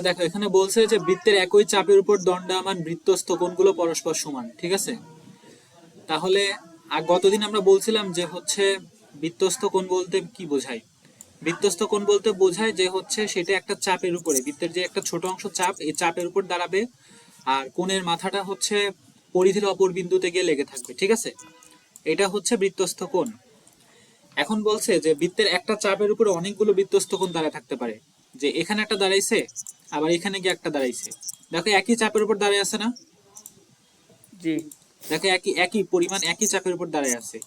দেখো এখানে বলছে যে বৃত্তের একই চাপের উপর দণ্ডায়মান বৃত্তস্থ কোণগুলো পরস্পর সমান, ঠিক আছে? তাহলে গতদিন আমরা বলছিলাম যে হচ্ছে বৃত্তস্থ কোণ বলতে কি বোঝায়। বৃত্তস্থ কোণ বলতে বোঝায় যে হচ্ছে সেটা একটা চাপের উপরে, বৃত্তের যে একটা ছোট অংশ চাপ, এই চাপের উপর দাঁড়াবে, আর কোণের মাথাটা হচ্ছে পরিধির অপর বিন্দুতে গিয়ে লেগে থাকবে, ঠিক আছে? এটা হচ্ছে বৃত্তস্থ কোণ। এখন বলছে যে বৃত্তের একটা চাপের উপরে অনেকগুলো বৃত্তস্থ কোণ দাঁড়ায় থাকতে পারে, যে এখানে একটা দাঁড়াইছে, আবার এখানে গিয়ে একটা দাঁড়াইছে। দেখো একই চাপের উপর দাঁড়ায় আছে না? জি। দেখো একই একই পরিমাণ একই চাপের উপর দাঁড়ায় আছে।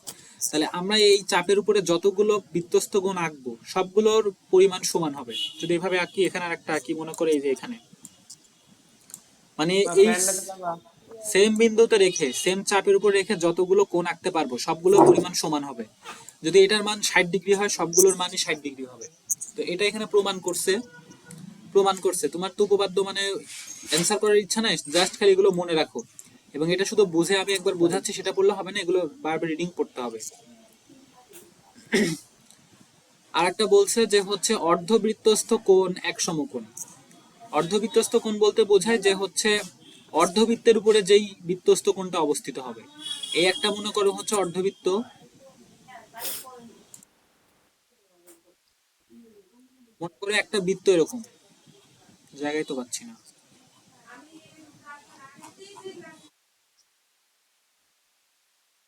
তাহলে আমরা এই চাপের উপরে যতগুলো বৃত্তস্থ কোণ আঁকবো সবগুলোর পরিমাণ সমান হবে। যদি এভাবে আঁকি, এখানে আর একটা আঁকি, মনে করে এই যে এখানে, মানে এই সেম বিন্দুতে রেখে সেম চাপের উপর রেখে যতগুলো কোণ আঁকতে পারবো সবগুলোর পরিমাণ সমান হবে। যদি এটার মান 60 ডিগ্রি হয়, সবগুলোর মানই 60 ডিগ্রি হবে। তো এটা এখানে প্রমাণ করছে। তোমার তো উপপাদ্য মানে অ্যান্সার করার ইচ্ছা নাই, জাস্ট খালি এগুলো মনে রাখো। এবং এটা শুধু বুঝে আমি একবার বোঝাচ্ছি সেটা পড়লে হবে না, এগুলো বারবার রিডিং পড়তে হবে। আর একটা বলছে যে হচ্ছে অর্ধবৃত্তস্থ কোণ এক সমকোণ। অর্ধবৃত্তস্থ কোণ বলতে বোঝায় যে হচ্ছে অর্ধবৃত্তের উপরে যেই বৃত্তস্থ কোণটা অবস্থিত হবে। এই একটা মনে করো হচ্ছে অর্ধবৃত্ত, মনে করে একটা বৃত্ত এরকম, জায়গায় তো পাচ্ছি না।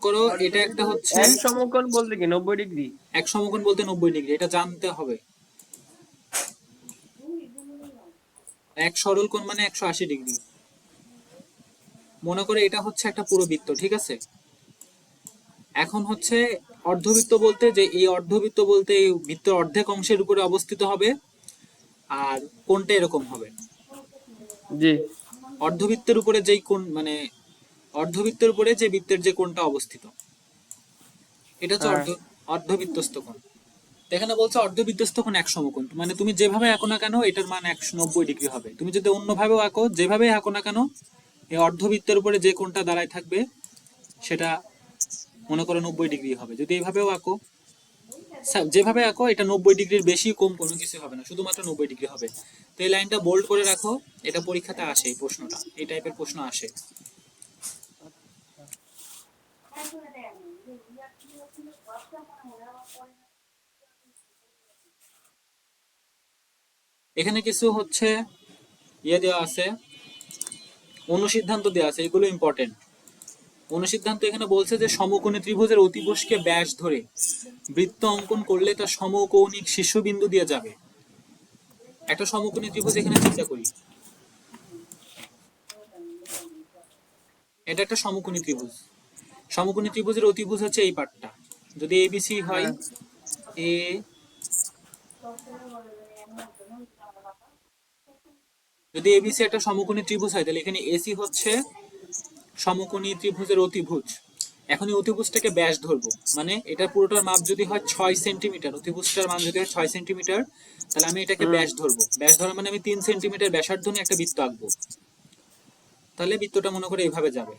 করো এটা একটা হচ্ছে এক সমকোণ বলতে কি 90 ডিগ্রি? এক সমকোণ বলতে 90 ডিগ্রি, এটা জানতে হবে। এক সরল কোণ মানে 180 ডিগ্রি। মনে করে এটা হচ্ছে একটা পুরো বৃত্ত, ঠিক আছে? এখন হচ্ছে অর্ধবৃত্ত বলতে যে এই অর্ধবৃত্ত বলতে এই বৃত্তের অর্ধেক অংশের উপরে অবস্থিত হবে, আর কোণটা এরকম হবে। জি। অর্ধবৃত্তের উপরে যেই কোণ মানে অর্ধবৃত্তের উপরে যে বৃত্তের যে কোণটা অবস্থিত, এটা হচ্ছে হ্যাঁ। অর্ধবৃত্তস্থ কোণ। এখানে বলছে অর্ধবৃত্তস্থ কোণ এক সমকোণ, মানে তুমি যেভাবে আঁকো না কেন এটার মান 190 ডিগ্রি হবে। তুমি যদি অন্যভাবেও আঁকো, যেভাবে আঁকো না কেন, এই অর্ধবৃত্তের উপরে যে কোণটা দাঁড়ায় থাকবে সেটা মনে করো 90 ডিগ্রি হবে। যদি এইভাবেও আঁকো, যেভাবে আঁকো, এটা 90 ডিগ্রির বেশি কম কোনো কিছু হবে না, শুধুমাত্র 90 ডিগ্রি হবে। তো এই লাইনটা বোল্ড করে রাখো, এটা পরীক্ষাতে আসে, এই প্রশ্নটা, এই টাইপের প্রশ্ন আসে। এখানে কিছু হচ্ছে দেওয়া আছে, অনুসিদ্ধান্ত দেওয়া আছে, এগুলো ইম্পর্টেন্ট। অনুসিদ্ধান্ত এখানে বলছে যে সমকোণী ত্রিভুজের অতিভুজকে ব্যাস ধরে বৃত্ত অঙ্কন করলে তা সমকৌণিক শীর্ষবিন্দু দিয়ে যাবে। একটা সমকোণী ত্রিভুজ এখানে চিন্তা করি, এটা একটা সমকোণী ত্রিভুজ। সমকোণী ত্রিভুজের অতিভুজ হচ্ছে এই পার্টটা। যদি এবিসি হয়, হ্যাঁ। এ যদি এবিসি একটা সমকোণী ত্রিভুজ হয়, তাহলে এখানে এসি হচ্ছে সমকোণী ত্রিভুজের অতিভুজ। এখন এই অতিভুজটাকে ব্যাস ধরবো, মানে এটা পুরোটার মাপ যদি হয় 6 সেন্টিমিটার, অতিভুজটার মান যদি হয় 6 সেন্টিমিটার, তাহলে আমি এটাকে হুম। ব্যাস ধরবো। ব্যাস ধরা মানে আমি 3 সেন্টিমিটার ব্যাসার্ধ নিয়ে একটা বৃত্ত আঁকবো। তাহলে বৃত্তটা মনে করে এইভাবে যাবে।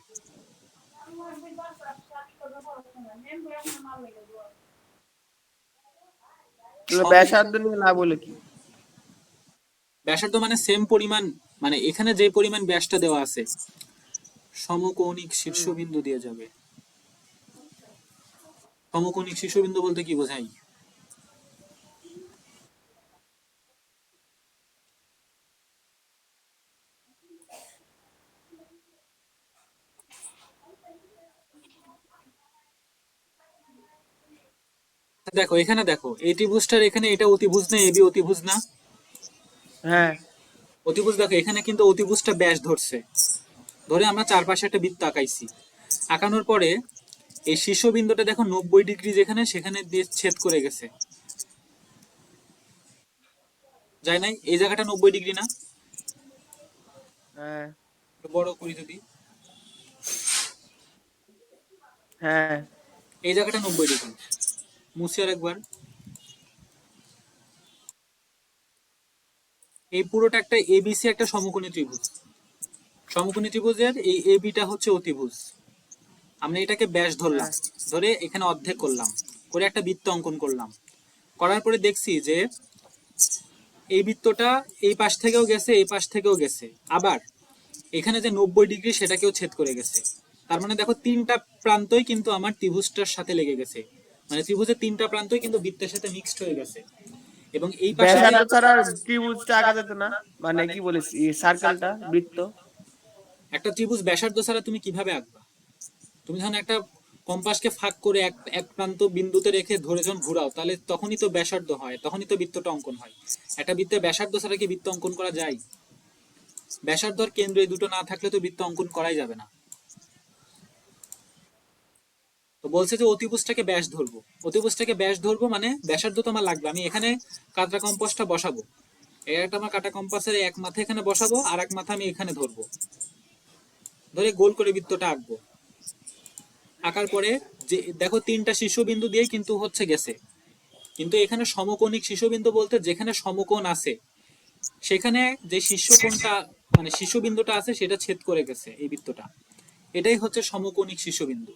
ব্যাসার্ধ নিয়ে না বলে কি? ব্যাসার্ধ মানে সেম পরিমাণ, মানে এখানে যে পরিমাণ ব্যাসটা দেওয়া আছে সমকৌণিক শীর্ষবিন্দু দিয়ে যাবে। সমকৌণিক শীর্ষবিন্দু বলতে কি বোঝায়? দেখো এখানে, দেখো এই ত্রিভুজটার এখানে এটা অতিভুজ না, এবি অতিভুজ না? হ্যাঁ। অতিভুজ, দেখো এখানে কিন্তু অতিভুজটা ব্যাস ধরছে, ধরে আমরা চারপাশে একটা বৃত্ত আঁকাইছি। আঁকানোর পরে এই শীর্ষবিন্দুটা দেখো 90 ডিগ্রি যেখানে, সেখানে দিয়ে ছেদ করে গেছে, যায় নাই? এই জায়গাটা 90 ডিগ্রি না? হ্যাঁ। একটু বড় করি যদি, হ্যাঁ। এই জায়গাটা 90 ডিগ্রি, মুছি আর একবার। এই পুরোটা একটা এবিসি একটা সমকোণী ত্রিভুজ। সমকোণী ত্রিভুজের এই এবিটা হচ্ছে অতিভুজ। আমরা এটাকে ব্যাস ধরলাম, হ্যাঁ। ধরে এখানে অর্ধেক করলাম, করে একটা বৃত্ত অঙ্কন করলাম। করার পরে দেখছি যে এই বৃত্তটা এই পাশ থেকেও গেছে, এই পাশ থেকেও গেছে, আবার এখানে যে 90 ডিগ্রি সেটাকেও ছেদ করে গেছে। তার মানে দেখো তিনটা প্রান্তই কিন্তু আমার ত্রিভুজটার সাথে লেগে গেছে, মানে ত্রিভুজের তিনটা প্রান্তই কিন্তু বৃত্তের সাথে মিক্সড হয়ে গেছে। এবং এই পাশে যে ব্যাসার্ধ ছাড়া ত্রিভুজটা আঁকা যেত না, মানে কি বলিস, সার্কেলটা, বৃত্ত। একটা ত্রিভুজ ব্যাসার্ধ ছাড়া তুমি কিভাবে আঁকবা? তুমি যখন একটা কম্পাসকে ফাঁক করে এক এক প্রান্ত বিন্দুতে রেখে ধরে যখন ঘুরাও, তাহলে তখনই তো ব্যাসার্ধ হয়, তখনই তো বৃত্তটা অঙ্কন হয়। একটা বৃত্তের ব্যাসার্ধ ছাড়া কি বৃত্ত অঙ্কন করা যায়? ব্যাসার্ধ আর কেন্দ্র এই দুটো না থাকলে তো বৃত্ত অঙ্কন করাই যাবে না। তো বলছে যে অতিভুজটাকে ব্যাস ধরবো, অতিভুজটাকে ব্যাস ধরবো মানে ব্যাসার্ধ তো আমার লাগবে। আমি এখানে কাটা কম্পাসটা বসাবো, এই একটা আমার কাটা কম্পাসের এক মাথা এখানে বসাবো, আর এক মাথা আমি এখানে ধরবো, ধরে গোল করে বৃত্তটা আঁকবো। আঁকার পরে যে দেখো তিনটা শীর্ষবিন্দু দিয়ে কিন্তু হচ্ছে গেছে, কিন্তু এখানে সমকোণিক শীর্ষবিন্দু বলতে যেখানে সমকোণ আছে সেখানে যে শীর্ষকোণটা মানে শীর্ষবিন্দুটা আছে সেটা ছেদ করে গেছে এই বৃত্তটা, এটাই হচ্ছে সমকোণিক শীর্ষবিন্দু।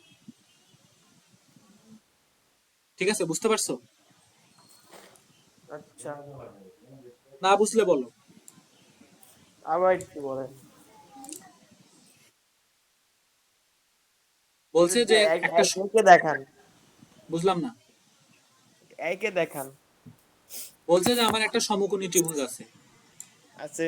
ঠিক আছে, বুঝতে পারছো? আচ্ছা, না বুঝলে বলো। আবার একটু বলেন। বলছে যে একটা একে দেখান, বুঝলাম না। একে দেখান। বলছে যে আমার একটা সমকোণী ত্রিভুজ আছে, আছে।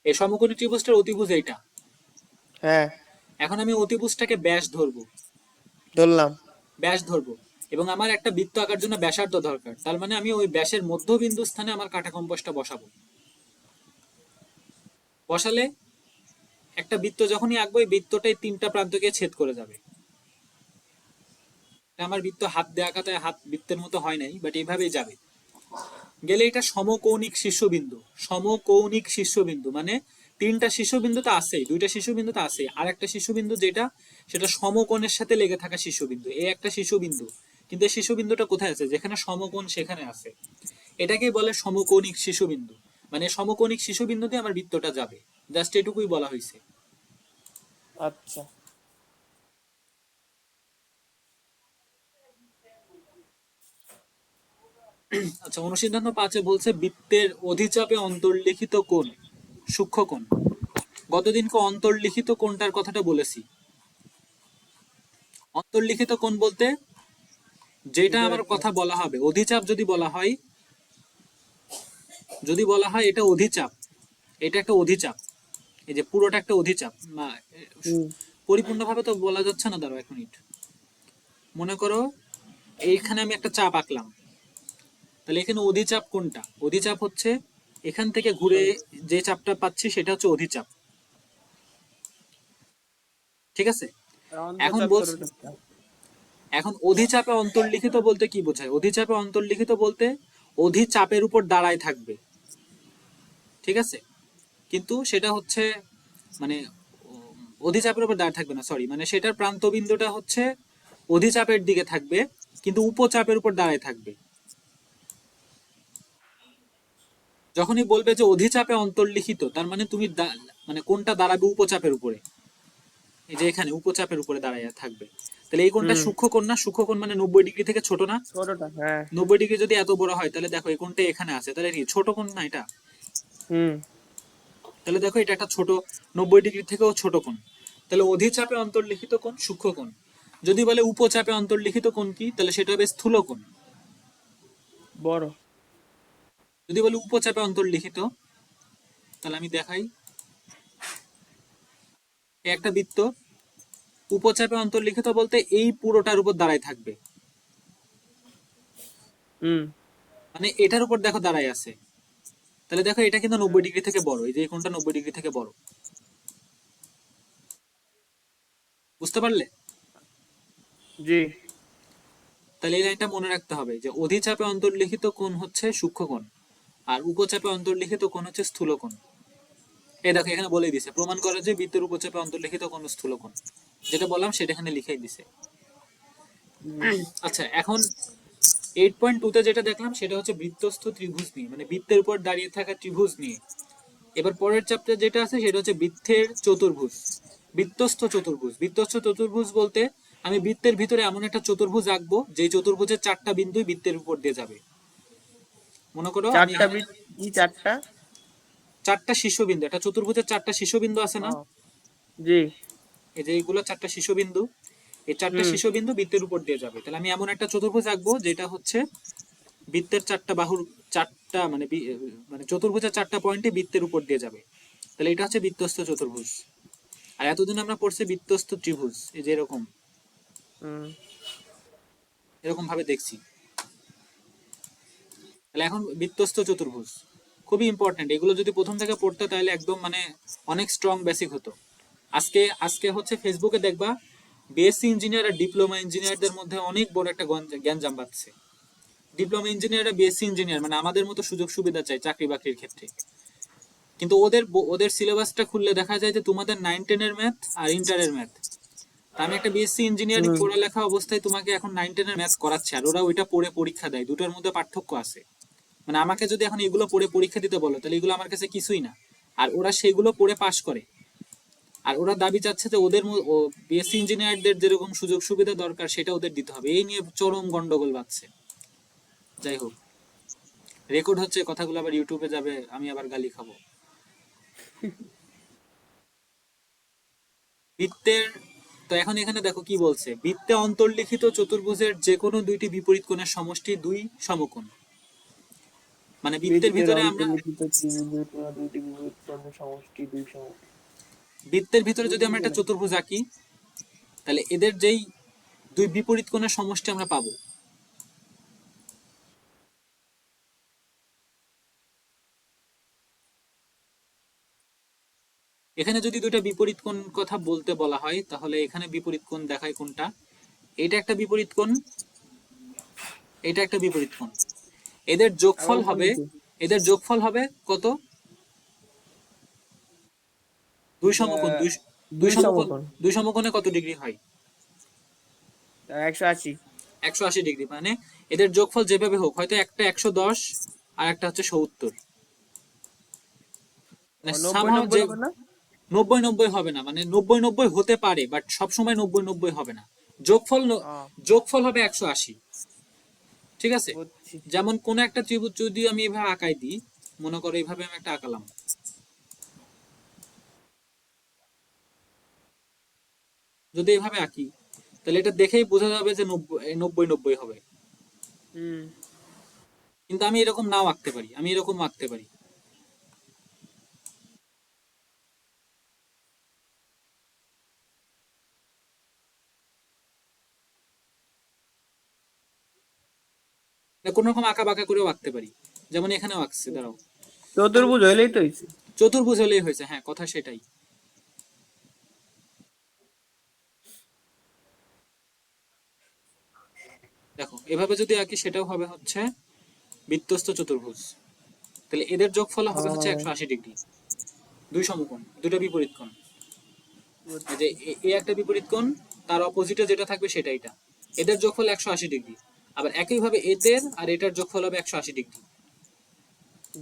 এই সমকোণী ত্রিভুজটার অতিভুজ এইটা। হ্যাঁ, এখন আমি অতিভুজটাকে ব্যাস ধরবো, ধরলাম। ব্যাস ধরবো, এবং আমার একটা বৃত্ত আঁকার জন্য ব্যাসার্ধ দরকার। তার মানে আমি ওই ব্যাসের মধ্যবিন্দু স্থানে আমার কাটা কম্পাসটা বসাবো। বসালে একটা বৃত্ত যখনই আঁকবো এই বৃত্তটাই তিনটা প্রান্তকে ছেদ করে যাবে। আমার বৃত্ত হাত দিয়ে আঁকাতে হাত বৃত্তের মতো হয় নাই, বাট এইভাবেই যাবে। গেলে এটা সমকৌণিক শীর্ষবিন্দু। সমকৌণিক শীর্ষবিন্দু মানে তিনটা শীর্ষবিন্দু তো আছেই, দুইটা শীর্ষবিন্দু তো আছেই, আর একটা শীর্ষবিন্দু যেটা সেটা সমকোণের সাথে লেগে থাকা শীর্ষবিন্দু, এই একটা শীর্ষবিন্দু। কিন্তু এই শীর্ষবিন্দুটা কোথায় আছে? যেখানে সমকোণ সেখানে আছে, এটাকেই বলে সমকৌণিক শীর্ষবিন্দু। মানে সমকৌণিক শীর্ষবিন্দুতে আমার বৃত্তটা যাবে, জাস্ট এটুকুই বলা হয়েছে। আচ্ছা, আচ্ছা, অনুসিদ্ধান্ত 5-এ বলছে বৃত্তের অধিচাপে অন্তর্লিখিত কোণ সূক্ষ্মকোণ। গতদিনকে অন্তর্লিখিত কোণটার কথাটা বলেছি। অন্তর্লিখিত কোণ বলতে যেটা আমার কথা বলা হবে, অধিচাপ যদি বলা হয়, যদি বলা হয় এটা অধিচাপ, এটা একটা অধিচাপ, এই যে পুরোটা একটা অধিচাপ। পরিপূর্ণভাবে তো বলা যাচ্ছে না, দাঁড়াও 1 মিনিট। মনে করো এইখানে আমি একটা চাপ আঁকলাম, তাহলে এখানে অধিচাপ কোনটা? অধিচাপ হচ্ছে এখান থেকে ঘুরে যে চাপটা পাচ্ছি সেটা হচ্ছে অধিচাপ। ঠিক আছে, এখন বলছি, এখন অধিচাপে অন্তর্লিখিত বলতে কি বোঝায়? অধিচাপে অন্তর্লিখিত বলতে অধিচাপের উপর দাঁড়ায় থাকবে। ঠিক আছে, কিন্তু সেটা হচ্ছে মানে অধিচাপের উপর দাঁড়ায় থাকবে না, সরি, মানে সেটার প্রান্তবিন্দুটা হচ্ছে অধিচাপের দিকে থাকবে কিন্তু উপচাপের উপর দাঁড়ায় থাকবে। যখনই বলবে যে অধিচাপে অন্তর্লিখিত, তার মানে তুমি মানে কোনটা দাঁড়াবে উপচাপের উপরে, এই যে এখানে উপচাপের উপরে দাঁড়ায় থাকবে। তাহলে এই কোণটা সূক্ষ্মকোণ না? সূক্ষ্মকোণ মানে 90 ডিগ্রি থেকে ছোট না? ছোটটা, হ্যাঁ। 90 ডিগ্রি যদি এত বড় হয় তাহলে দেখো এই কোণটা এখানে আছে, তাহলে কি ছোট কোণ না এটা? হুম। তাহলে দেখো এটা একটা ছোট, 90 ডিগ্রি থেকেও ছোট কোণ। তাহলে অধিচাপে অন্তর্লিখিত কোণ সূক্ষ্মকোণ। যদি বলে উপচাপে অন্তর্লিখিত কোণ কি, তাহলে সেটা হবে স্থূলকোণ। বড়। যদি বলে উপচাপে অন্তর্লিখিত, তাহলে আমি দেখাই, একটা বৃত্ত উপচাপে অন্তর্লিখিত বলতে এই পুরোটার উপর দাঁড়ায় থাকবে, মানে এটার উপর দেখো দাঁড়ায় আছে। তাহলে দেখো এটা কিন্তু 90 ডিগ্রি থেকে বড়, এই যে এই কোণটা 90 ডিগ্রি থেকে বড়। বুঝতে পারলে? জি। তাহলে এই লাইনটা মনে রাখতে হবে যে অধিচাপে অন্তর্লিখিত কোণ হচ্ছে সূক্ষ্মকোণ, আর উপচাপে অন্তর্লিখিত কোণ হচ্ছে স্থূলকোণ। এই দেখো এখানে বলেই দিছে, প্রমাণ করে যে বৃত্তের উপচাপে অন্তর্লিখিত কোণ স্থূলকোণ। যেটা বললাম সেটা এখানে লিখেই দিছে। আচ্ছা, এখন 8.2 তে যেটা দেখলাম সেটা হচ্ছে বৃত্তস্থ ত্রিভুজ নিয়ে, মানে বৃত্তের উপর দাঁড়িয়ে থাকা ত্রিভুজ নিয়ে। এবার পরের চ্যাপ্টার যেটা আছে সেটা হচ্ছে বৃত্তের চতুর্ভুজ, বৃত্তস্থ চতুর্ভুজ। বৃত্তস্থ চতুর্ভুজ বলতে আমি বৃত্তের ভিতরে এমন একটা চতুর্ভুজ আঁকবো যে চতুর্ভুজের চারটা বিন্দু বৃত্তের উপর দিয়ে যাবে। মনে করো আমি চারটা এখানে বৃত্ত কি চারটা? চারটা শীর্ষবিন্দু, একটা চতুর্ভুজের চারটা শীর্ষবিন্দু আছে ও না, জি। এই যে এইগুলো চারটা শীর্ষবিন্দু, এই চারটা হুম শীর্ষবিন্দু বৃত্তের উপর দিয়ে যাবে। তাহলে আমি এমন একটা চতুর্ভুজ আঁকবো যেটা হচ্ছে বৃত্তের চারটা বাহুর চারটা মানে মানে চতুর্ভুজের চারটা পয়েন্টে বৃত্তের উপর দিয়ে যাবে। তাহলে এটা হচ্ছে বৃত্তস্থ চতুর্ভুজ। আর এতদিন আমরা পড়ছি বৃত্তস্থ ত্রিভুজ, এই যে এরকম হুম এরকম ভাবে দেখছি। তাহলে এখন বৃত্তস্থ চতুর্ভুজ খুবই ইম্পর্টেন্ট, এগুলো যদি প্রথম থেকে পড়তে তাহলে একদম মানে অনেক স্ট্রং বেসিক হতো। আজকে আজকে হচ্ছে ফেসবুকে দেখবা বিএসসি ইঞ্জিনিয়ার আর ডিপ্লোমা ইঞ্জিনিয়ারদের মধ্যে অনেক বড় একটা গ্যাঞ্জাম বাঁধছে। ডিপ্লোমা ইঞ্জিনিয়াররা বিএসসি ইঞ্জিনিয়ার মানে আমাদের মতো সুযোগ সুবিধা চাই চাকরি বাকরির ক্ষেত্রে, কিন্তু ওদের ওদের সিলেবাসটা খুললে দেখা যায় যে তোমাদের 9-10 এর ম্যাথ আর ইন্টারের ম্যাথ। তা আমি একটা বিএসসি ইঞ্জিনিয়ারিং হুম পড়ালেখা অবস্থায় তোমাকে এখন 9-10 এর ম্যাথ করাচ্ছে আর ওরা ওইটা পড়ে পরীক্ষা দেয়, দুটোর মধ্যে পার্থক্য আছে। মানে আমাকে যদি এখন এগুলো পড়ে পরীক্ষা দিতে বলো তাহলে এগুলো আমার কাছে কিছুই না, আর ওরা সেগুলো পড়ে পাশ করে। আর ওরা দাবি চাচ্ছে যে ওদের বিএসসি ইঞ্জিনিয়ারদের যেরকম সুযোগ সুবিধা দরকার সেটা ওদের দিতে হবে, এই নিয়ে চরম গন্ডগোল বাঁধছে। যাই হোক, রেকর্ড হচ্ছে কথাগুলো, আবার ইউটিউবে যাবে, আমি আবার গালি খাবো। বৃত্তের, তো এখন এখানে দেখো কি বলছে, বৃত্তে অন্তর্লিখিত চতুর্ভুজের যে কোনো দুইটি বিপরীত কোণের সমষ্টি দুই সমকোণ। মানে বৃত্তের বৃত্তের ভিতরে আমরা অন্তর্লিখিত ত্রিভুজের কোনো দুইটি বিপরীত কোণের সমষ্টি দুই সম। বৃত্তের ভিতরে যদি আমরা একটা চতুর্ভুজ আঁকি তাহলে এদের যেই দুই বিপরীত কোণের সমষ্টি আমরা পাবো। এখানে যদি দুইটা বিপরীত কোণ কথা বলতে বলা হয় তাহলে এখানে বিপরীত কোণ দেখায় কোনটা, এটা একটা বিপরীত কোণ, এটা একটা বিপরীত কোণ। এদের আবার যোগফল উপর হবে, নিচে এদের যোগফল হবে কত, দুই সমকোণ, দুই দুই দুই সমকোণ, সমকোণ দুই সমকোণে কত ডিগ্রি হয়, 180। 180 ডিগ্রি। মানে এদের যোগফল যেভাবে হোক, হয়তো একটা 110 আর একটা হচ্ছে 70, ও মানে 90 somehow 90 যে হবে না? 90-90 হবে না, মানে 90-90 হতে পারে বাট সবসময় 90-90 হবে না। যোগফল ও যোগফল হবে 180। ঠিক আছে, বুঝছি। যেমন কোন একটা ত্রিভুজ যদি আমি এভাবে আঁকাই দিই, মনে করো এইভাবে আমি একটা আঁকালাম, যদি এইভাবে আঁকি তাহলে এটা দেখেই বোঝা যাবে যে 90-90 হবে। হুম কিন্তু আমি এরকম নাও আঁকতে পারি, আমি এরকম আঁকতে পারি। কোন রকম আঁকা বাঁকা করেও আঁকতে পারি, যেমন এখানেও আঁকছে, দাঁড়াও। চতুর্ভুজ হইলেই তো হইছে। চতুর্ভুজ হলেই হয়েছে, হ্যাঁ কথা সেটাই। দেখো এভাবে যদি আঁকি সেটাও হবে হচ্ছে বৃত্তস্থ চতুর্ভুজ। তাহলে এদের যোগফল হবে হচ্ছে ও 180 ডিগ্রি, দুই সমকোণ, দুটো বিপরীত কোণ। এই যে বুঝছি। এ একটা বিপরীত কোণ, তার অপোজিটে যেটা থাকবে সেটা এটা। এদের যোগফল 180 ডিগ্রি, আবার একইভাবে এদের আর এটার যোগফল হবে 180 ডিগ্রি।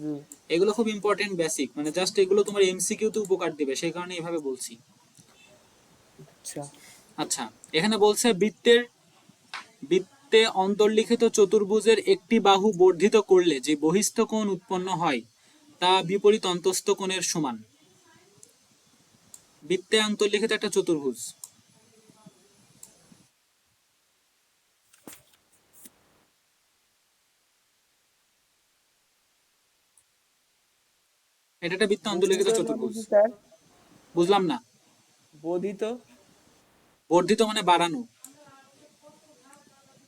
জি এগুলো খুব ইম্পর্টেন্ট বেসিক, মানে জাস্ট এগুলো তোমার এমসিকিউ তে উপকার দিবে, সেই কারণে এভাবে বলছি। আচ্ছা। আচ্ছা, এখানে বলছে বৃত্তে অন্তর্লিখিত চতুর্ভুজের একটি বাহু বর্ধিত করলে যে বহিস্থ কোণ উৎপন্ন হয় তা বিপরীত অন্তস্থ কোণের সমান। বৃত্তে অন্তর্লিখিত একটা চতুর্ভুজ, এটা একটা বৃত্তে বর্ধিত অন্তর্লিখিত মানে চতুর্ভুজ। কি স্যার? বুঝলাম না। বর্ধিত বর্ধিত মানে বাড়ানো,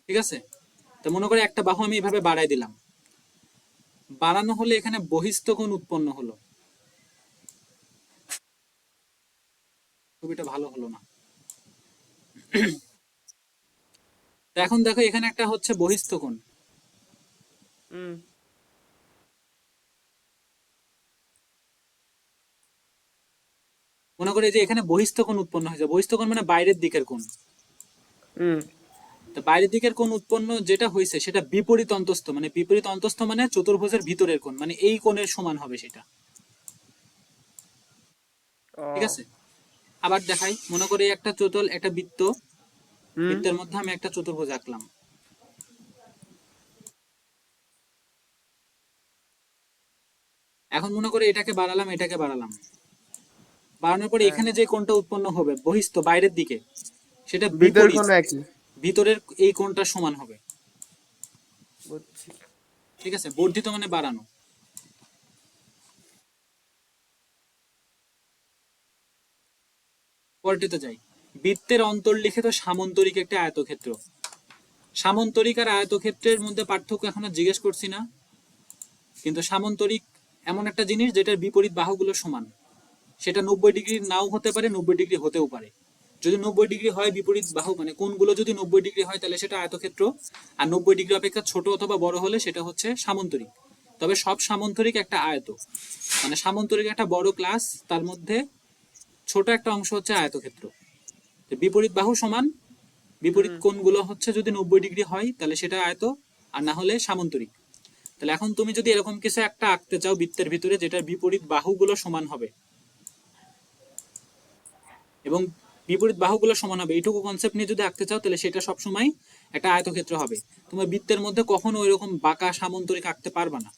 ঠিক আছে। তো মনে করে একটা বাহু আমি এভাবে বাড়াই দিলাম, বাড়ানো হলে এখানে বহিস্থ কোণ উৎপন্ন হলো। ছবিটা ভালো হলো না। তো এখন দেখো এখানে একটা হচ্ছে বহিস্থ কোণ, হুম মনে করে যে এখানে বহিস্থ কোণ উৎপন্ন হয়েছে, বহিস্থ কোণ মানে বাইরের দিকের কোণ। হুম তো বাইরের দিকের কোণ উৎপন্ন যেটা হয়েছে সেটা বিপরীত অন্তস্থ, মানে বিপরীত অন্তস্থ মানে চতুর্ভুজের ভিতরের কোণ, মানে এই কোণের সমান হবে সেটা। ঠিক ও। আছে, আবার দেখাই, মনে করি একটা একটা বৃত্ত, হুম। বৃত্তের মধ্যে আমি একটা চতুর্ভুজ আঁকলাম। এখন মনে করি এটাকে বাড়ালাম, এটাকে বাড়ালাম, বাড়ানোর পরে হ্যাঁ, এখানে যে কোণটা উৎপন্ন হবে বহিস্থ বাইরের দিকে, সেটা ভিতরের বিপরীত, কোণ একই। ভিতরের এই কোণটা সমান হবে। বুঝছি। ঠিক আছে, বর্ধিত মানে বাড়ানো। পরেরটাতে যাই, বৃত্তের অন্তর্লিখিত সামান্তরিক একটা আয়তক্ষেত্র। সামান্তরিক আর আয়তক্ষেত্রের মধ্যে পার্থক্য এখনো জিজ্ঞেস করছি না, কিন্তু সামান্তরিক এমন একটা জিনিস যেটার বিপরীত বাহুগুলো সমান। সেটা 90 ডিগ্রি নাও হতে পারে, 90 ডিগ্রি হতেও পারে। যদি 90 ডিগ্রি হয় বিপরীত বাহু মানে কোণগুলো যদি 90 ডিগ্রি হয় তাহলে সেটা আয়তক্ষেত্র, আর 90 ডিগ্রি অপেক্ষা ছোট অথবা বড় হলে সেটা হচ্ছে সামান্তরিক। তবে সব সামান্তরিক একটা আয়ত, মানে সামান্তরিক একটা বড় ক্লাস, তার মধ্যে ছোট একটা অংশ হচ্ছে আয়তক্ষেত্র। বিপরীত বাহু সমান, বিপরীত হুম। কোণগুলো হচ্ছে যদি 90 ডিগ্রি হয় তাহলে সেটা আয়ত, আর না হলে সামান্তরিক। তাহলে এখন তুমি যদি এরকম কিছু একটা আঁকতে চাও বৃত্তের ভিতরে যেটার বিপরীত বাহুগুলো সমান হবে এবং বিপরীত বাহুগুলো সমান হবে, এইটুকু কনসেপ্ট নিয়ে যদি আঁকতে চাও তাহলে সেটা সবসময় একটা আয়তক্ষেত্র হবে। তোমার বৃত্তের মধ্যে কখনো ওইরকম বাঁকা সামান্তরিক আঁকতে পারবা না,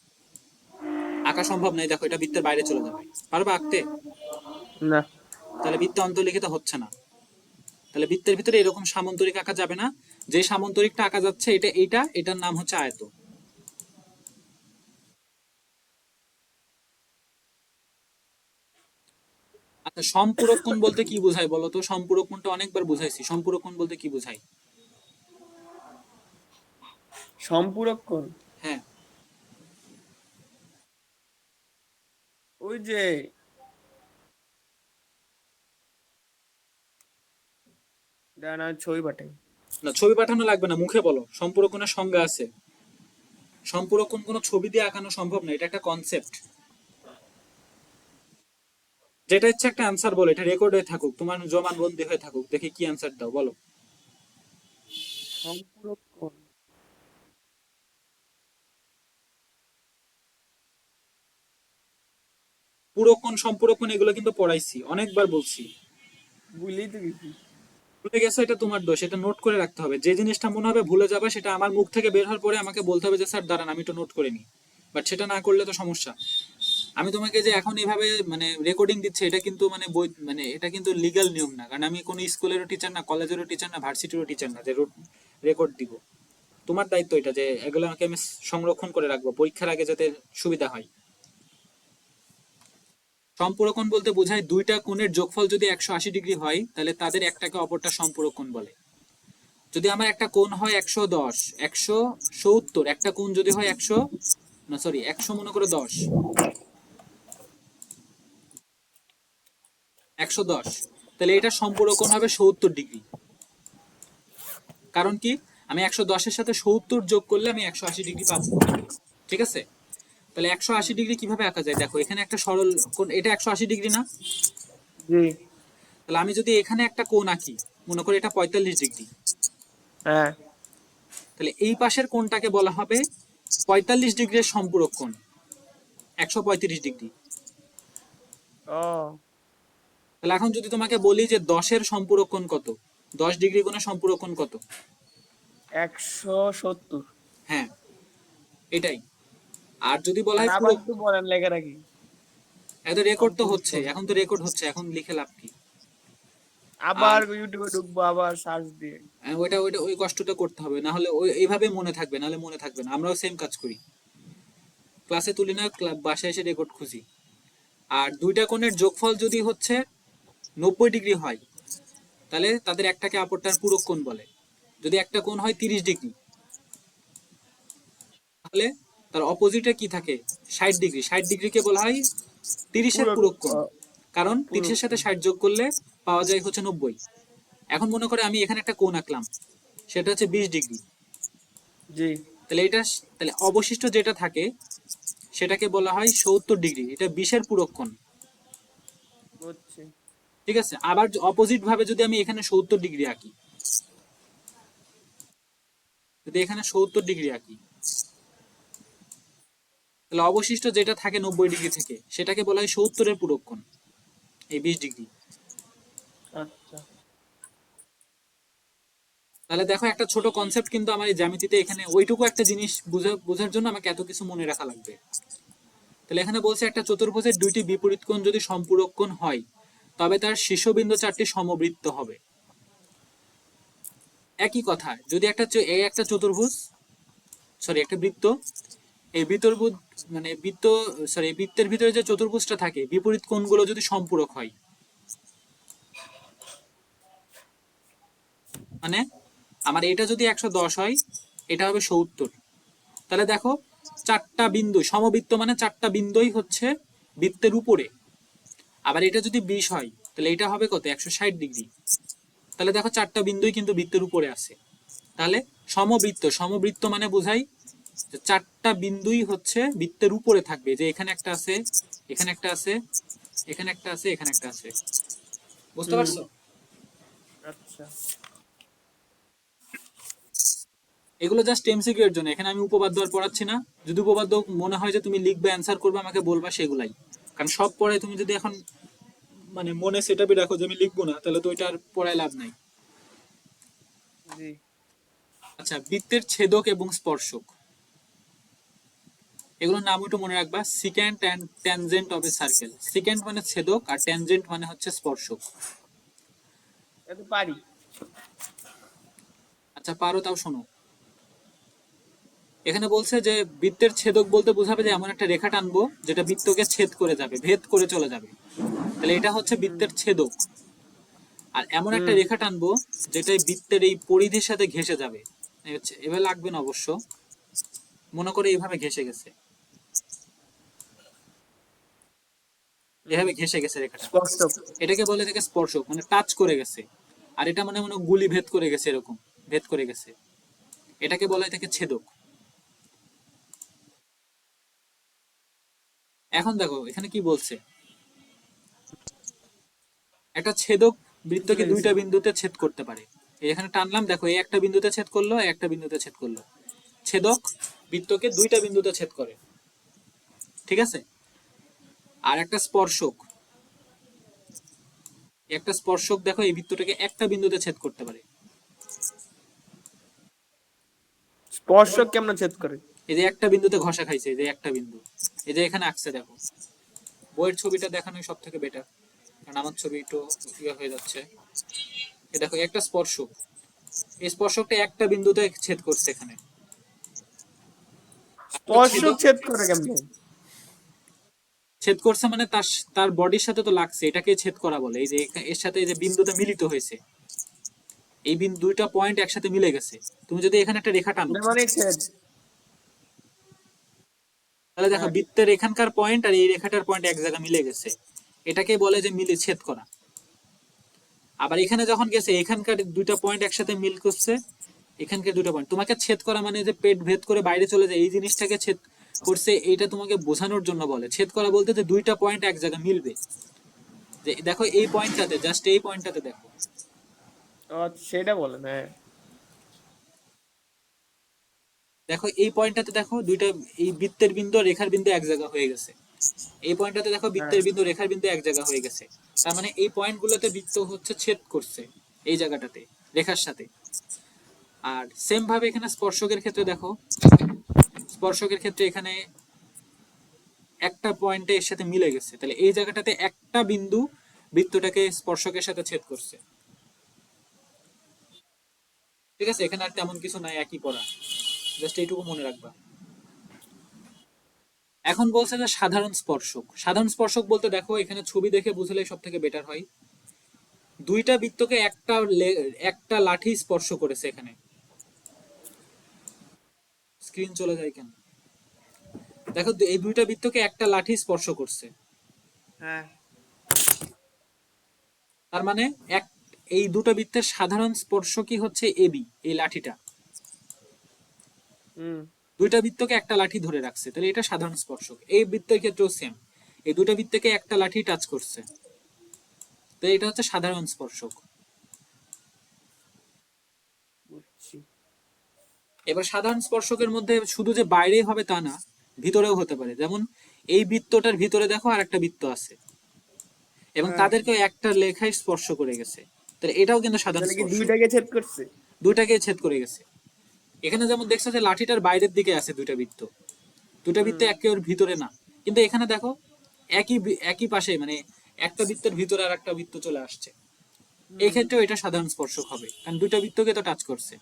আঁকা সম্ভব নয়। দেখো এটা বৃত্তের বাইরে চলে যাবে, পারবা আঁকতে? না। তাহলে বৃত্তে অন্তর্লিখিত হচ্ছে না। তাহলে বৃত্তের ভিতরে এরকম সামান্তরিক আঁকা যাবে না। যে সামান্তরিকটা আঁকা যাচ্ছে এটা এইটা, এটার নাম হচ্ছে আয়ত। আচ্ছা, সম্পূরক কোণ বলতে কি বোঝায় বলো তো? সম্পূরক কোণটা অনেকবার বুঝাইছি, সম্পূরক কোণ বলতে কি বোঝায়? সম্পূরক কোণ হ্যাঁ, ওই যে দাঁড়া ছবি পাঠাই। না ছবি পাঠানো লাগবে না, মুখে বলো। সম্পূরক কোণের সংজ্ঞা আছে। সম্পূরক কোণ কোনো ছবি দিয়ে আঁকানো সম্ভব না, এটা একটা কনসেপ্ট। যেটা ইচ্ছে একটা অ্যান্সার বলো, এটা রেকর্ড হয়ে থাকুক, তোমার জবানবন্দি হয়ে থাকুক, দেখি কি অ্যান্সার দাও, বলো। সম্পূরক কোণ পুরো কোণ, সম্পূরক কোণ এগুলো কিন্তু পড়াইছি, অনেকবার বলছি। ভুলেই তো গেছি। ভুলে গেছো, এটা তোমার দোষ, এটা নোট করে রাখতে হবে। যে জিনিসটা মনে হবে ভুলে যাবে সেটা আমার মুখ থেকে বের হওয়ার পরে আমাকে বলতে হবে যে স্যার দাঁড়ান আমি একটু নোট করে নিই। বাট সেটা না করলে তো সমস্যা। আমি তোমাকে যে এখন এইভাবে মানে রেকর্ডিং দিচ্ছে, এটা কিন্তু মানে বই মানে এটা কিন্তু লিগ্যাল নিয়ম না, কারণ আমি কোনো স্কুলেরও টিচার না, কলেজেরও টিচার না, ভার্সিটিরও টিচার না যে রেকর্ড দিব। তোমার দায়িত্ব এটা যে এগুলো আমাকে আমি সংরক্ষণ করে রাখবো পরীক্ষার আগে যাতে সুবিধা হয়। সম্পূরক কোণ বলতে বোঝায় দুইটা কোণের যোগফল যদি 180 ডিগ্রি হয় তাহলে তাদের একটাকে অপরটা সম্পূরক কোণ বলে। যদি আমার একটা কোণ হয় 110, 170, একটা কোণ যদি হয় 100, না সরি 100 মনে করো 10, 110, তাহলে এটা সম্পূরক কোণ হবে 70 ডিগ্রি। কারণ কি, আমি 110-এর সাথে 70 যোগ করলে আমি 180 ডিগ্রি পাবো। ঠিক আছে, তাহলে 180 ডিগ্রি কিভাবে আঁকা যায়? দেখো এখানে একটা সরল কোণ, এটা 180 ডিগ্রি না? জি। তাহলে আমি যদি এখানে একটা কোণ আঁকি, মনে করি এটা 45 ডিগ্রি, হ্যাঁ। তাহলে এই পাশের কোণটাকে বলা হবে 45 ডিগ্রির সম্পূরক কোণ, 135 ডিগ্রি। ও। তাহলে এখন যদি তোমাকে বলি যে 10-এর সম্পূরক কোণ কত, 10 ডিগ্রি কোণের সম্পূরক কোণ কত? 170। হ্যাঁ, এটাই। আর যদি বলা আর হয় আবার পুরো, একটু বলেন লেখা রাখি। এত রেকর্ড তো সম্পূরক হচ্ছে, কোণ এখন তো রেকর্ড হচ্ছে, এখন লিখে লাভ কি? আবার আর ইউটিউবে ঢুকবো আবার সার্চ দিয়ে। ওইটা ওইটা ওই কষ্টটা করতে হবে, না হলে ওই এইভাবে মনে থাকবে, নাহলে মনে থাকবে না। আমরাও সেম কাজ করি, ক্লাসে তুলি না, বাসায় এসে রেকর্ড খুঁজি। আর দুইটা কোণের যোগফল যদি হচ্ছে 90 ডিগ্রি হয় তাহলে তাদের একটাকে অপরটার পূরক কোণ বলে। যদি একটা কোণ হয় 30 ডিগ্রি তাহলে তার অপোজিটে কি থাকে? 60 ডিগ্রি, 60 ডিগ্রিকে বলা হয় 30-এর পুরো পূরক কোণ। আহ, কারণ পুরো 30-এর সাথে 60 যোগ করলে পাওয়া যায় হচ্ছে 90। এখন মনে করে আমি এখানে একটা কোণ আঁকলাম, সেটা হচ্ছে 20 ডিগ্রি। জি। তাহলে এটা, তাহলে অবশিষ্ট যেটা থাকে সেটাকে বলা হয় 70 ডিগ্রি, এটা 20-এর পূরক কোণ। বুঝছি। ঠিক আছে, আবার অপোজিট ভাবে যদি আমি এখানে 70 ডিগ্রি আঁকি, যদি এখানে 70 ডিগ্রি আঁকি তাহলে অবশিষ্ট যেটা থাকে 90 ডিগ্রি থেকে সেটাকে বলা হয় 70-এর পূরক কোণ। এই 20 ডিগ্রি। আচ্ছা। তাহলে দেখো একটা ছোট কনসেপ্ট কিন্তু আমার এই জ্যামিতিতে, এখানে ওইটুকু একটা জিনিস বোঝার জন্য আমাকে এত কিছু মনে রাখা লাগবে। তাহলে এখানে বলছে একটা চতুর্ভুজের দুইটি বিপরীত কোণ যদি সম্পূরক কোণ হয় তবে তার শীর্ষবিন্দু চারটি সমবৃত্ত হবে। একই কথা, যদি এই একটা চতুর্ভুজ, সরি একটা বৃত্ত, এই বৃত্তভুজ মানে বৃত্ত, সরি এই বৃত্তের ভিতরে যে চতুর্ভুজটা থাকে বিপরীত কোণগুলো যদি সম্পূরক হয়, মানে আমার এটা যদি 110 হয়, এটা হবে 70। তাহলে দেখো চারটা বিন্দু সমবৃত্ত, মানে চারটা বিন্দুই হচ্ছে বৃত্তের উপরে। আবার এটা যদি 20 হয় তাহলে এটা হবে কত, 160 ডিগ্রি। তাহলে দেখো চারটা বিন্দুই কিন্তু বৃত্তের উপরে আছে। তাহলে সমবৃত্ত, সমবৃত্ত মানে বোঝাই যে চারটা বিন্দুই হচ্ছে বৃত্তের উপরে থাকবে, যে এখানে একটা আছে, এখানে একটা আছে, এখানে একটা আছে, এখানে একটা আছে। বুঝতে হুম। পারছো? আচ্ছা। এগুলো জাস্ট এমসিকিউ এর জন্য, এখানে আমি উপপাদ্য আর পড়াচ্ছি না। যদি উপপাদ্য মনে হয় যে তুমি লিখবে, অ্যান্সার করবে, আমাকে বলবা, সেগুলাই। কারণ সব পড়ে তুমি যদি এখন মানে মনে সেটআপই রাখো যে আমি লিখবো না, তাহলে তো ওইটা আর পড়ায় লাভ নাই। জি। আচ্ছা, বৃত্তের ছেদক এবং স্পর্শক, এগুলোর নাম একটু মনে রাখবা। Secant and tangent of a circle. Secant মানে ছেদক, আর ট্যানজেন্ট মানে হচ্ছে স্পর্শক। এটা পারি। আচ্ছা পারো, তাও শোনো। এখানে বলছে যে বৃত্তের ছেদক বলতে বোঝাবে যে এমন একটা রেখা টানবো যেটা বৃত্তকে ছেদ করে যাবে, ভেদ করে চলে যাবে। তাহলে এটা হচ্ছে হুম। বৃত্তের ছেদক। আর এমন একটা হুম। রেখা টানবো যেটা এই বৃত্তের এই পরিধির সাথে ঘেঁষে যাবে। এভাবে লাগবে না অবশ্য, মনে করে এইভাবে ঘেঁষে গেছে, হুম। এভাবে ঘেঁষে গেছে রেখাটা, স্পষ্টক। এটাকে বলে থেকে স্পর্শক, মানে টাচ করে গেছে। আর এটা মনে মনে গুলি ভেদ করে গেছে, এরকম ভেদ করে গেছে, এটাকে বলা হয় থেকে ছেদক। এখন দেখো এখানে কি বলছে, একটা ছেদক বৃত্তকে চলে গেছে। দুইটা বিন্দুতে ছেদ করতে পারে। এখানে টানলাম, দেখো এই একটা বিন্দুতে ছেদ করলো, একটা বিন্দুতে ছেদ করলো। ছেদক বৃত্তকে দুইটা বিন্দুতে ছেদ করে, ঠিক আছে। আর একটা স্পর্শক, একটা স্পর্শক দেখো এই বৃত্তটাকে একটা বিন্দুতে ছেদ করতে পারে। স্পর্শক কেমন ছেদ করে? এই যে একটা বিন্দুতে ঘষা খাইছে, এই যে একটা বিন্দু, এই যে এখানে আঁকছে দেখো। বইয়ের ছবিটা দেখানোই সব থেকে বেটার, কারণ আমার ছবি একটু ইয়ে হয়ে যাচ্ছে। এই দেখো একটা স্পর্শক, এই স্পর্শকটা একটা বিন্দুতে ছেদ করছে এখানে। একটা স্পর্শক ছেদক ছেদ করে কেমনে? ছেদ করছে মানে তার তার বডির সাথে তো লাগছে, এটাকে ছেদ করা বলে। এই যে এর সাথে এই যে বিন্দুতে মিলিত হয়েছে, এই বিন্দু দুইটা পয়েন্ট একসাথে মিলে গেছে। তুমি যদি এখানে একটা রেখা টানো, মানে ছেদ। তাহলে দেখো হ্যাঁ। বৃত্তের এখানকার পয়েন্ট আর এই রেখাটার পয়েন্ট এক জায়গায় মিলে গেছে, এটাকে বলে যে মিলে ছেদ করা। আবার এখানে যখন গেছে, এখানকার দুইটা পয়েন্ট একসাথে মিল করছে, এখানকার দুটো পয়েন্ট, তোমাকে ছেদ করা মানে যে পেট ভেদ করে বাইরে চলে যায়, এই জিনিসটাকে ছেদ করছে, এইটা তোমাকে বোঝানোর জন্য বলে। ছেদ করা বলতে যে দুইটা পয়েন্ট এক জায়গায় মিলবে, যে দেখো এই পয়েন্টটাতে, জাস্ট এই পয়েন্টটাতে দেখো, ও সেটা বলেন, হ্যাঁ। দেখো এই পয়েন্টটাতে দেখো দুইটা, এই বৃত্তের বিন্দু আর রেখার বিন্দু এক জায়গা হয়ে গেছে। এই পয়েন্টটাতে দেখো হ্যাঁ। বৃত্তের বিন্দু রেখার বিন্দু এক জায়গা হয়ে গেছে। তার মানে এই পয়েন্টগুলোতে বৃত্ত হচ্ছে ছেদ করছে এই জায়গাটাতে রেখার সাথে। আর সেম ভাবে এখানে স্পর্শকের ক্ষেত্রে দেখো, স্পর্শকের ক্ষেত্রে এখানে একটা পয়েন্টে এর সাথে মিলে গেছে, তাহলে এই জায়গাটাতে একটা বিন্দু বৃত্তটাকে স্পর্শকের সাথে ছেদ করছে, ঠিক আছে। এখানে আর তেমন কিছু নাই, একই পড়া, জাস্ট এইটুকু মনে রাখবা। এখন বলছে যে সাধারণ স্পর্শক। সাধারণ স্পর্শক বলতে দেখো এখানে ছবি দেখে বুঝলে সব থেকে বেটার হয়। দুইটা বৃত্তকে একটা লাঠি স্পর্শ করেছে এখানে। স্ক্রিন চলে যায় কেন? দেখো এই দুইটা বৃত্তকে একটা লাঠি স্পর্শ করছে, হ্যাঁ। তার মানে এক, এই দুটো বৃত্তের সাধারণ স্পর্শকই হচ্ছে এবি, এই লাঠিটা। হুম। দুইটা বৃত্তকে একটা লাঠি ধরে রাখছে, তাহলে এটা সাধারণ স্পর্শক। এই বৃত্তের ক্ষেত্রেও সেম, এই দুটো বৃত্তকে একটা লাঠি টাচ করছে, তো এটা হচ্ছে সাধারণ স্পর্শক। বুঝছি। এবার সাধারণ স্পর্শকের মধ্যে শুধু যে বাইরেই হবে তা না, ভিতরেও হতে পারে। যেমন এই বৃত্তটার ভিতরে দেখো আর একটা বৃত্ত আছে, এবং হ্যাঁ, তাদেরকেও একটা লেখায় স্পর্শ করে গেছে। তাহলে এটাও কিন্তু সাধারণ তাহলে কি স্পর্শ, দুইটাকে ছেদ করছে? দুইটাকে ছেদ করে গেছে। এখানে যেমন দেখছো যে লাঠিটার বাইরের দিকে আছে দুইটা বৃত্ত, দুইটা বৃত্ত হুম। একের ভিতরে না, কিন্তু এখানে দেখো একই পাশে, মানে একটা বৃত্তের ভিতরে আর একটা বৃত্ত চলে আসছে। এই হুম। ক্ষেত্রেও এটা সাধারণ স্পর্শক হবে, কারণ দুইটা বৃত্তকে তো টাচ করছে।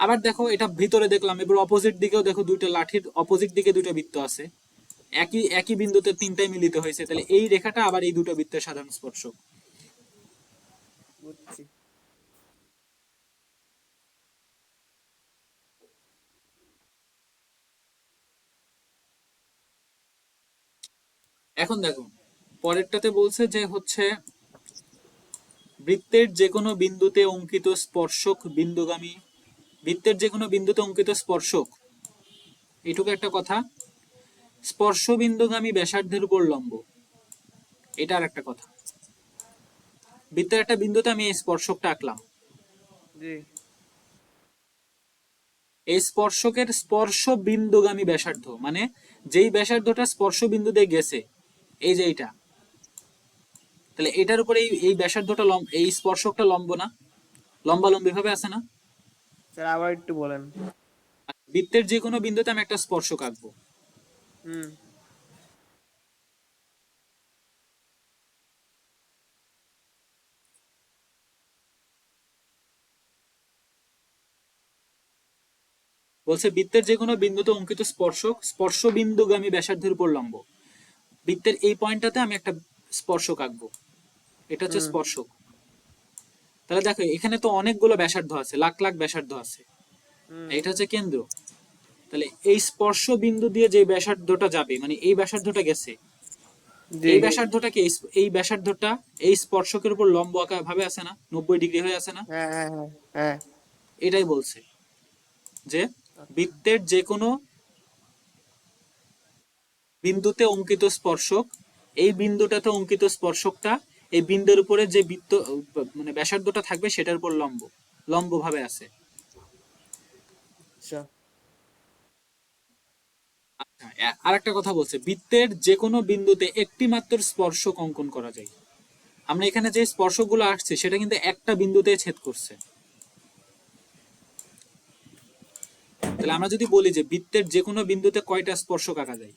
আবার দেখো এটা ভিতরে দেখলাম, এবার অপোজিট দিকেও দেখো দুইটা লাঠির অপোজিট দিকে দুইটা বৃত্ত আছে, একই একই বিন্দুতে তিনটাই মিলিত হয়েছে, তাহলে এই রেখাটা আবার এই দুটো বৃত্তের সাধারণ স্পর্শক। বুঝছি। এখন দেখো পরেরটাতে বলছে যে হচ্ছে বৃত্তের যে কোনো বিন্দুতে অঙ্কিত স্পর্শক বিন্দুগামী, বৃত্তের যে কোনো বিন্দুতে অঙ্কিত স্পর্শক, এইটুকু একটা কথা, স্পর্শ বিন্দুগামী ব্যাসার্ধের উপর লম্ব, এটা আর একটা কথা। বৃত্তের একটা বিন্দুতে আমি এই স্পর্শকটা আঁকলাম, জি। এই স্পর্শকের স্পর্শ বিন্দুগামী ব্যাসার্ধ মানে যেই ব্যাসার্ধটা স্পর্শ বিন্দু দিয়ে গেছে, এই যে এইটা, তাহলে এটার উপরে এই ব্যাসার্ধটা এই স্পর্শকটা লম্ব না, লম্বালম্বি ভাবে আছে না। স্যার আবার একটু বলেন। বৃত্তের যে কোনো বিন্দুতে আমি একটা স্পর্শক আঁকবো, হুম। বলছে বৃত্তের যে কোনো বিন্দুতে অঙ্কিত স্পর্শক স্পর্শ বিন্দুগামী ব্যাসার্ধের উপর লম্ব। বৃত্তের এই পয়েন্টটাতে আমি একটা স্পর্শক আঁকবো, এটা হচ্ছে হুম। স্পর্শক। তাহলে দেখো এখানে তো অনেকগুলো ব্যাসার্ধ আছে, লাখ লাখ ব্যাসার্ধ আছে, হুম। এটা হচ্ছে কেন্দ্র। তাহলে এই স্পর্শ বিন্দু দিয়ে যে ব্যাসার্ধটা যাবে, মানে এই ব্যাসার্ধটা গেছে, জি। এই ব্যাসার্ধটাকে এই ব্যাসার্ধটা এই স্পর্শকের উপর লম্ব আঁকা ভাবে আছে না, 90 ডিগ্রি হয়ে আছে না। হ্যাঁ, হ্যাঁ, হ্যাঁ, হ্যাঁ। এটাই বলছে যে আচ্ছা। বৃত্তের যে কোনো বিন্দুতে অঙ্কিত স্পর্শক, এই বিন্দুটাতে অঙ্কিত স্পর্শকটা এই বিন্দুর উপরে যে বৃত্ত, মানে ব্যাসার্ধটা থাকবে সেটার উপর লম্ব, লম্ব ভাবে আছে। আচ্ছা। আচ্ছা, আর একটা কথা বলছে বৃত্তের যে কোনো বিন্দুতে একটি মাত্র স্পর্শক অঙ্কন করা যায়। আমরা এখানে যে স্পর্শকগুলো আসছে সেটা কিন্তু একটা বিন্দুতে ছেদ করছে। তাহলে আমরা যদি বলি যে বৃত্তের যে কোনো বিন্দুতে কয়টা স্পর্শক আঁকা যায়,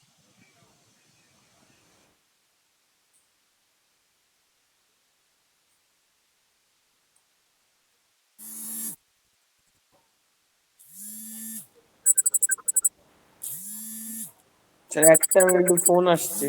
স্যার একটা মিনিট, একটু ফোন আসছে।